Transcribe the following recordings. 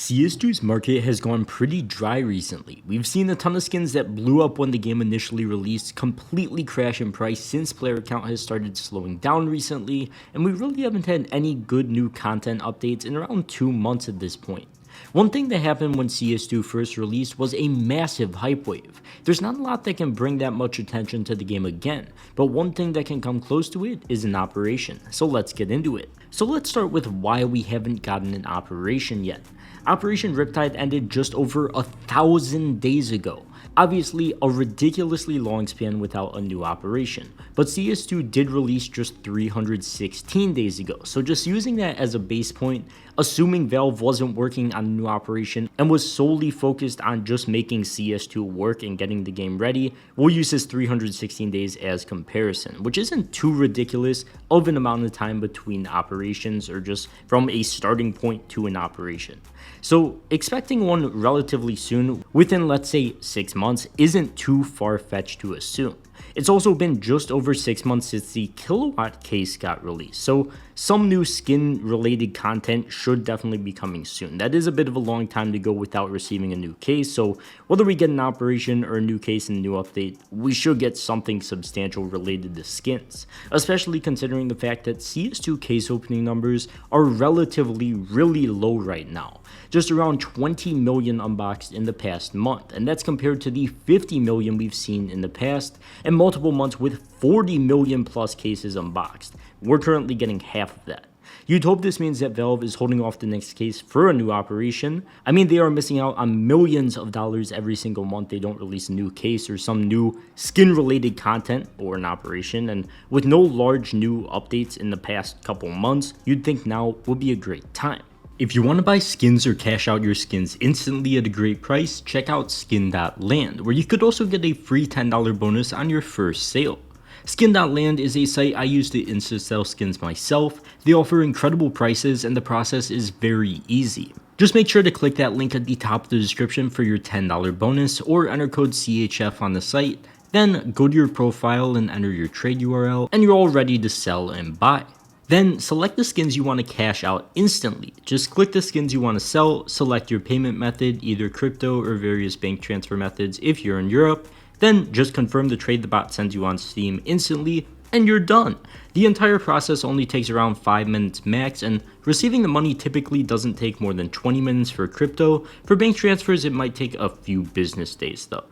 CS2's market has gone pretty dry recently. We've seen a ton of skins that blew up when the game initially released completely crash in price since player count has started slowing down recently, and we really haven't had any good new content updates in around 2 months at this point. One thing that happened when CS2 first released was a massive hype wave. There's not a lot that can bring that much attention to the game again, but one thing that can come close to it is an operation, so let's get into it. So let's start with why we haven't gotten an operation yet. Operation Riptide ended just over 1,000 days ago. Obviously, a ridiculously long span without a new operation, but CS2 did release just 316 days ago, so just using that as a base point, assuming Valve wasn't working on a new operation and was solely focused on just making CS2 work and getting the game ready, we'll use this 316 days as comparison, which isn't too ridiculous of an amount of time between operations or just from a starting point to an operation. So expecting one relatively soon, within let's say 6 months, isn't too far-fetched to assume. It's also been just over 6 months since the Kilowatt case got released, so some new skin-related content should definitely be coming soon. That is a bit of a long time to go without receiving a new case, so whether we get an operation or a new case and a new update, we should get something substantial related to skins, especially considering the fact that CS2 case opening numbers are relatively really low right now. Just around 20 million unboxed in the past month, and that's compared to the 50 million we've seen in the past, and multiple months with 40 million plus cases unboxed. We're currently getting half of that. You'd hope this means that Valve is holding off the next case for a new operation. I mean, they are missing out on millions of dollars every single month they don't release a new case or some new skin-related content or an operation, and with no large new updates in the past couple months, you'd think now would be a great time. If you want to buy skins or cash out your skins instantly at a great price, check out Skin.land, where you could also get a free $10 bonus on your first sale. Skin.land is a site I use to insta-sell skins myself. They offer incredible prices and the process is very easy. Just make sure to click that link at the top of the description for your $10 bonus or enter code CHF on the site, then go to your profile and enter your trade URL and you're all ready to sell and buy. Then select the skins you want to cash out instantly. Just click the skins you want to sell, select your payment method, either crypto or various bank transfer methods if you're in Europe, then just confirm the trade the bot sends you on Steam instantly, and you're done. The entire process only takes around 5 minutes max, and receiving the money typically doesn't take more than 20 minutes for crypto. For bank transfers, it might take a few business days though.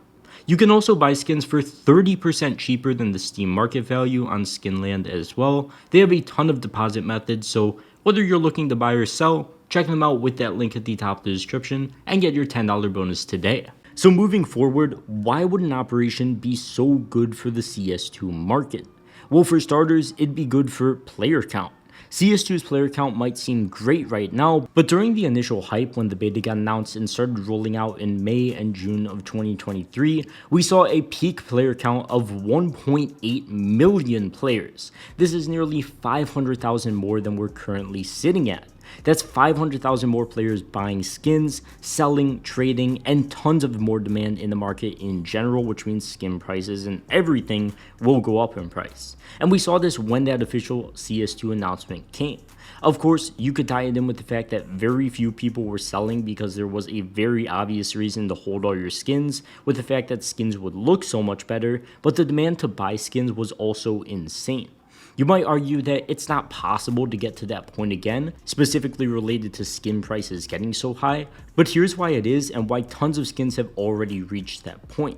You can also buy skins for 30% cheaper than the Steam market value on Skinland as well. They have a ton of deposit methods, so whether you're looking to buy or sell, check them out with that link at the top of the description and get your $10 bonus today. So moving forward, why would an operation be so good for the CS2 market? Well, for starters, it'd be good for player count. CS2's player count might seem great right now, but during the initial hype when the beta got announced and started rolling out in May and June of 2023, we saw a peak player count of 1.8 million players. This is nearly 500,000 more than we're currently sitting at. That's 500,000 more players buying skins, selling, trading, and tons of more demand in the market in general, which means skin prices and everything will go up in price. And we saw this when that official CS2 announcement came. Of course, you could tie it in with the fact that very few people were selling because there was a very obvious reason to hold all your skins, with the fact that skins would look so much better, but the demand to buy skins was also insane. You might argue that it's not possible to get to that point again, specifically related to skin prices getting so high, but here's why it is and why tons of skins have already reached that point.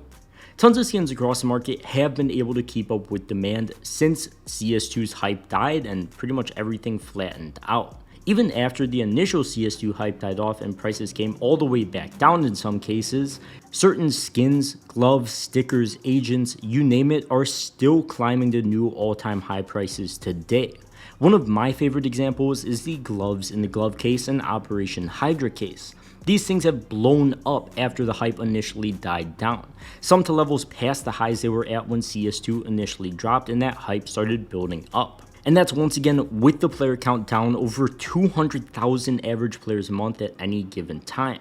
Tons of skins across the market have been able to keep up with demand since CS2's hype died and pretty much everything flattened out. Even after the initial CS2 hype died off and prices came all the way back down in some cases, certain skins, gloves, stickers, agents, you name it, are still climbing to new all-time high prices today. One of my favorite examples is the gloves in the glove case and Operation Hydra case. These things have blown up after the hype initially died down, some to levels past the highs they were at when CS2 initially dropped and that hype started building up. And that's once again with the player count down over 200,000 average players a month at any given time.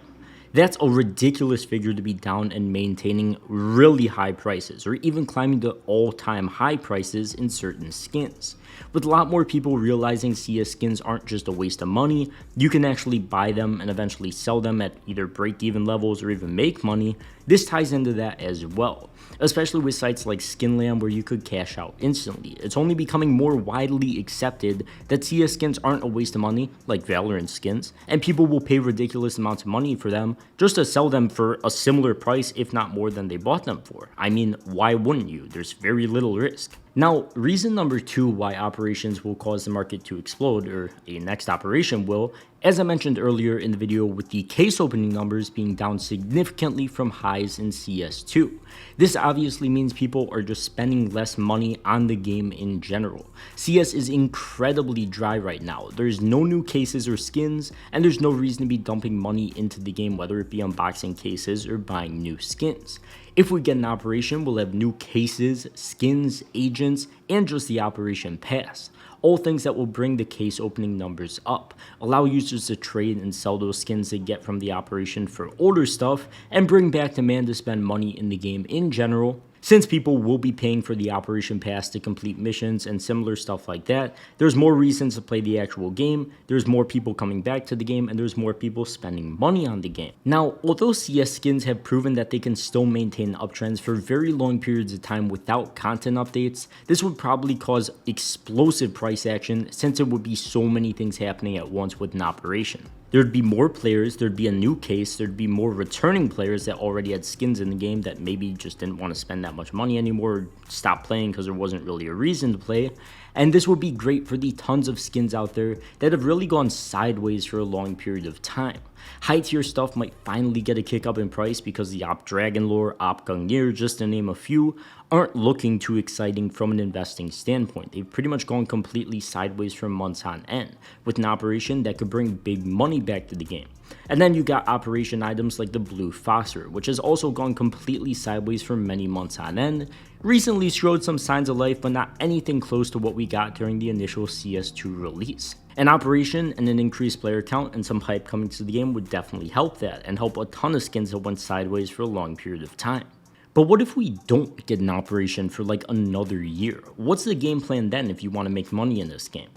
That's a ridiculous figure to be down and maintaining really high prices, or even climbing to all-time high prices in certain skins. With a lot more people realizing CS skins aren't just a waste of money, you can actually buy them and eventually sell them at either break-even levels or even make money, this ties into that as well. Especially with sites like Skinland where you could cash out instantly. It's only becoming more widely accepted that CS skins aren't a waste of money, like Valorant skins, and people will pay ridiculous amounts of money for them just to sell them for a similar price, if not more than they bought them for. I mean, why wouldn't you? There's very little risk. Now, reason number 2 why operations will cause the market to explode, or a next operation will, as I mentioned earlier in the video with the case opening numbers being down significantly from highs in CS2. This obviously means people are just spending less money on the game in general. CS is incredibly dry right now. There's no new cases or skins, and there's no reason to be dumping money into the game, whether it be unboxing cases or buying new skins. If we get an operation, we'll have new cases, skins, agents, and just the operation pass. All things that will bring the case opening numbers up, allow users to trade and sell those skins they get from the operation for older stuff, and bring back demand to spend money in the game in general. Since people will be paying for the operation pass to complete missions and similar stuff like that, there's more reasons to play the actual game, there's more people coming back to the game, and there's more people spending money on the game. Now, although CS skins have proven that they can still maintain uptrends for very long periods of time without content updates, this would probably cause explosive price action since there would be so many things happening at once with an operation. There'd be more players, there'd be a new case, there'd be more returning players that already had skins in the game that maybe just didn't want to spend that much money anymore, or stop playing because there wasn't really a reason to play. And this would be great for the tons of skins out there that have really gone sideways for a long period of time. High tier stuff might finally get a kick up in price because the Op Dragon Lore, Op Gungnir, just to name a few, aren't looking too exciting from an investing standpoint. They've pretty much gone completely sideways for months on end, with an operation that could bring big money back to the game. And then you got operation items like the Blue Phosphor, which has also gone completely sideways for many months on end, recently showed some signs of life, but not anything close to what we got during the initial CS2 release. An operation and an increased player count and some hype coming to the game would definitely help that, and help a ton of skins that went sideways for a long period of time. But what if we don't get an operation for like another year? What's the game plan then if you want to make money in this game?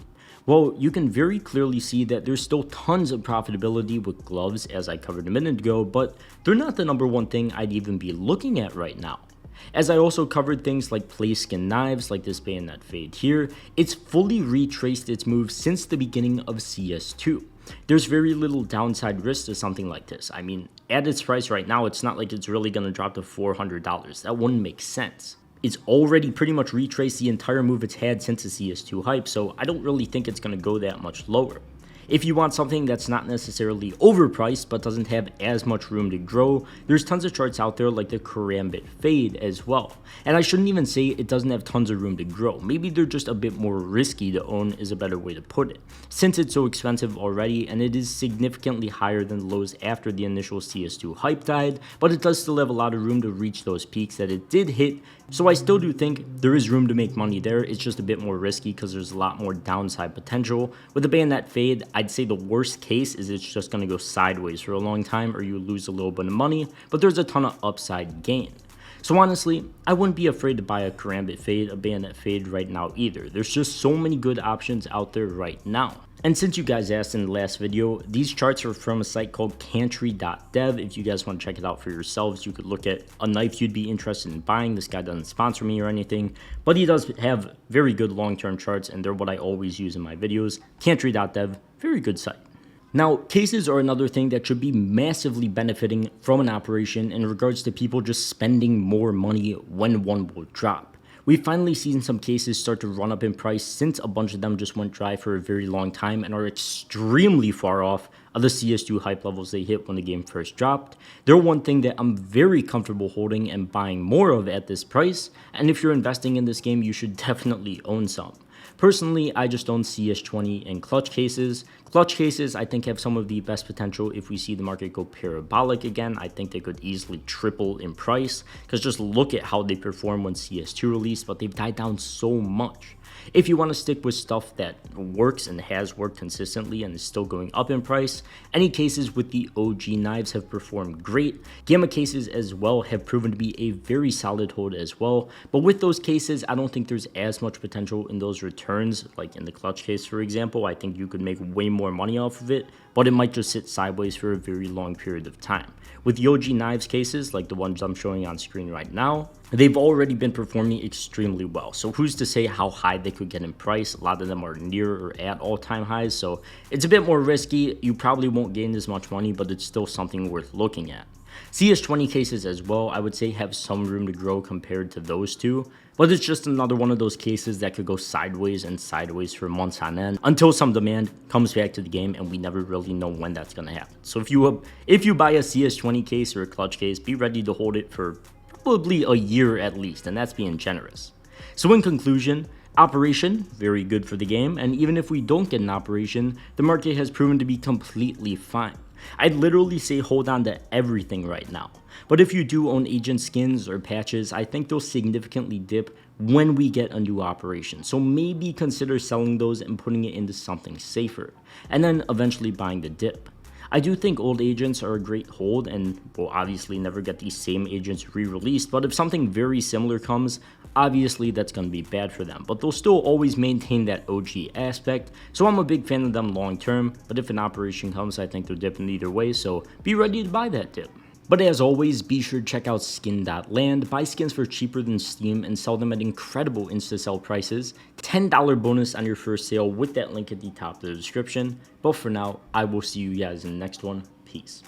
Well, you can very clearly see that there's still tons of profitability with gloves, as I covered a minute ago, but they're not the number one thing I'd even be looking at right now. As I also covered things like play skin knives, like this bayonet fade here, it's fully retraced its moves since the beginning of CS2. There's very little downside risk to something like this. I mean, at its price right now, it's not like it's really going to drop to $400. That wouldn't make sense. It's already pretty much retraced the entire move it's had since the CS2 hype, so I don't really think it's going to go that much lower. If you want something that's not necessarily overpriced but doesn't have as much room to grow, there's tons of charts out there like the Karambit Fade as well. And I shouldn't even say it doesn't have tons of room to grow. Maybe they're just a bit more risky to own is a better way to put it, since it's so expensive already and it is significantly higher than the lows after the initial CS2 hype died, but it does still have a lot of room to reach those peaks that it did hit. So I still do think there is room to make money there. It's just a bit more risky because there's a lot more downside potential. With the bayonet fade, I'd say the worst case is it's just going to go sideways for a long time or you lose a little bit of money, but there's a ton of upside gain. So honestly, I wouldn't be afraid to buy a Karambit fade, a bayonet fade right now either. There's just so many good options out there right now. And since you guys asked in the last video, these charts are from a site called Cantry.dev. If you guys want to check it out for yourselves, you could look at a knife you'd be interested in buying. This guy doesn't sponsor me or anything, but he does have very good long-term charts, and they're what I always use in my videos. Cantry.dev, very good site. Now, cases are another thing that should be massively benefiting from an operation in regards to people just spending more money when one will drop. We've finally seen some cases start to run up in price since a bunch of them just went dry for a very long time and are extremely far off of the CS2 hype levels they hit when the game first dropped. They're one thing that I'm very comfortable holding and buying more of at this price, and if you're investing in this game, you should definitely own some. Personally, I just own CS20 and clutch cases. Clutch cases, I think, have some of the best potential if we see the market go parabolic again. I think they could easily triple in price, because just look at how they perform when CS2 released, but they've died down so much. If you want to stick with stuff that works and has worked consistently and is still going up in price, any cases with the OG knives have performed great. Gamma cases as well have proven to be a very solid hold as well, but with those cases, I don't think there's as much potential in those returns. Like in the clutch case, for example, I think you could make way more money off of it, but it might just sit sideways for a very long period of time. With the OG knives cases, like the ones I'm showing on screen right now, they've already been performing extremely well. So who's to say how high they could get in price? A lot of them are near or at all-time highs, so it's a bit more risky. You probably won't gain as much money, but it's still something worth looking at. CS20 cases as well, I would say, have some room to grow compared to those two, but it's just another one of those cases that could go sideways and sideways for months on end until some demand comes back to the game, and we never really know when that's going to happen. So if you buy a CS20 case or a clutch case, be ready to hold it for probably a year at least, and that's being generous. So in conclusion, operation, very good for the game, and even if we don't get an operation, the market has proven to be completely fine. I'd literally say hold on to everything right now. But if you do own agent skins or patches, I think they'll significantly dip when we get a new operation. So maybe consider selling those and putting it into something safer, and then eventually buying the dip. I do think old agents are a great hold and will obviously never get these same agents re-released, but if something very similar comes, obviously that's going to be bad for them, but they'll still always maintain that OG aspect, so I'm a big fan of them long term, but if an operation comes, I think they're dipping either way, so be ready to buy that dip. But as always, be sure to check out skin.land, buy skins for cheaper than Steam, and sell them at incredible insta-sell prices. $10 bonus on your first sale with that link at the top of the description. But for now, I will see you guys in the next one. Peace.